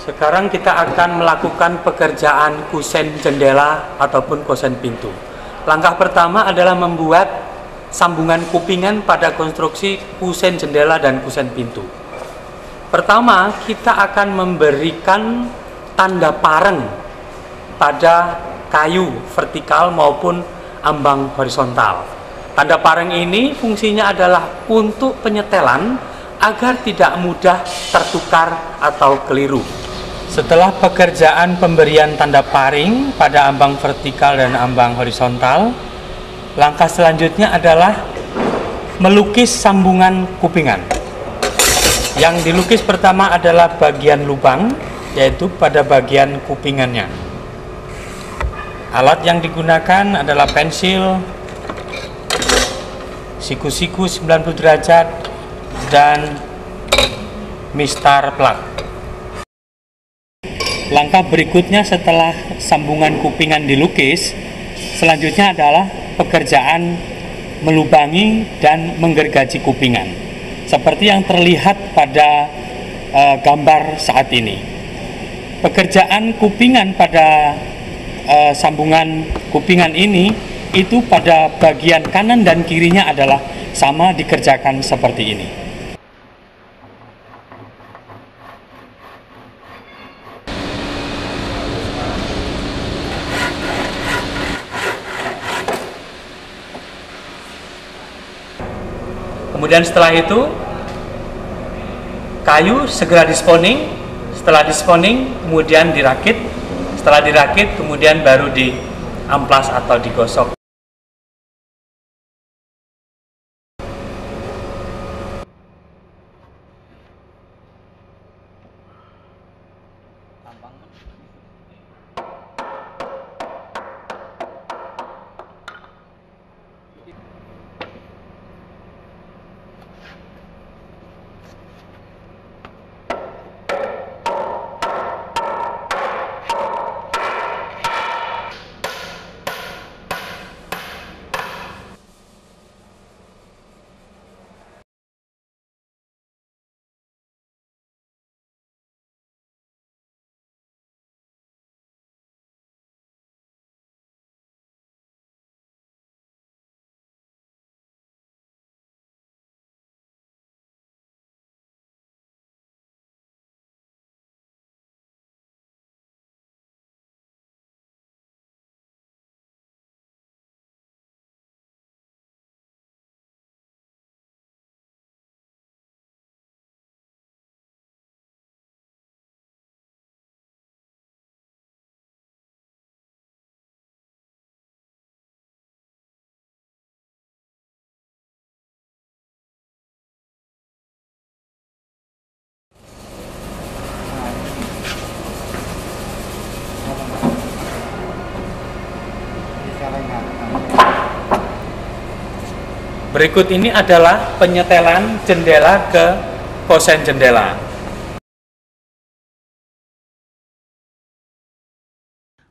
Sekarang kita akan melakukan pekerjaan kusen jendela ataupun kusen pintu. Langkah pertama adalah membuat sambungan kupingan pada konstruksi kusen jendela dan kusen pintu. Pertama, kita akan memberikan tanda pareng pada kayu vertikal maupun ambang horizontal. Tanda pareng ini fungsinya adalah untuk penyetelan agar tidak mudah tertukar atau keliru. Setelah pekerjaan pemberian tanda paring pada ambang vertikal dan ambang horizontal, langkah selanjutnya adalah melukis sambungan kupingan. Yang dilukis pertama adalah bagian lubang, yaitu pada bagian kupingannya. Alat yang digunakan adalah pensil, siku-siku 90 derajat, dan mistar plak. Langkah berikutnya setelah sambungan kupingan dilukis, selanjutnya adalah pekerjaan melubangi dan menggergaji kupingan, seperti yang terlihat pada gambar saat ini. Pekerjaan kupingan pada sambungan kupingan ini itu pada bagian kanan dan kirinya adalah sama dikerjakan seperti ini. Kemudian setelah itu kayu segera disponing. Setelah disponing kemudian dirakit. Setelah dirakit kemudian baru diamplas atau digosok. Berikut ini adalah penyetelan jendela ke kosen jendela.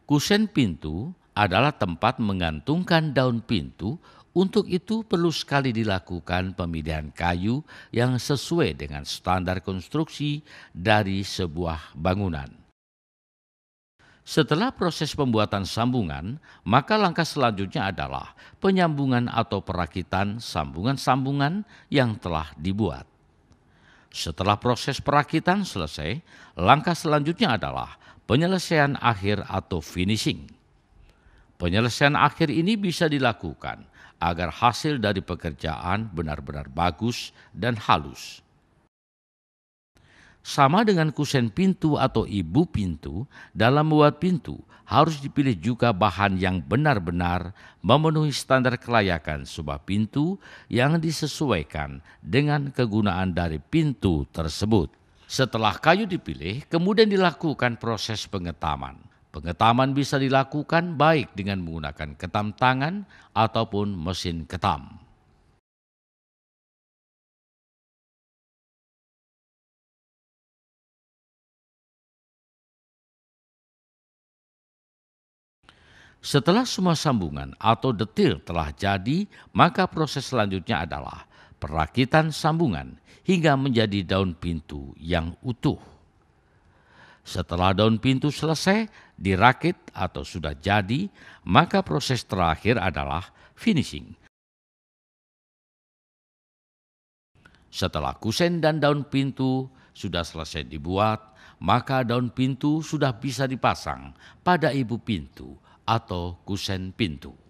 Kusen pintu adalah tempat mengantungkan daun pintu. Untuk itu perlu sekali dilakukan pemilihan kayu yang sesuai dengan standar konstruksi dari sebuah bangunan. Setelah proses pembuatan sambungan, maka langkah selanjutnya adalah penyambungan atau perakitan sambungan-sambungan yang telah dibuat. Setelah proses perakitan selesai, langkah selanjutnya adalah penyelesaian akhir atau finishing. Penyelesaian akhir ini bisa dilakukan agar hasil dari pekerjaan benar-benar bagus dan halus. Sama dengan kusen pintu atau ibu pintu, dalam membuat pintu harus dipilih juga bahan yang benar-benar memenuhi standar kelayakan sebuah pintu yang disesuaikan dengan kegunaan dari pintu tersebut. Setelah kayu dipilih, kemudian dilakukan proses pengetaman. Pengetaman bisa dilakukan baik dengan menggunakan ketam tangan ataupun mesin ketam. Setelah semua sambungan atau detil telah jadi, maka proses selanjutnya adalah perakitan sambungan hingga menjadi daun pintu yang utuh. Setelah daun pintu selesai, dirakit atau sudah jadi, maka proses terakhir adalah finishing. Setelah kusen dan daun pintu sudah selesai dibuat, maka daun pintu sudah bisa dipasang pada ibu pintu atau kusen pintu.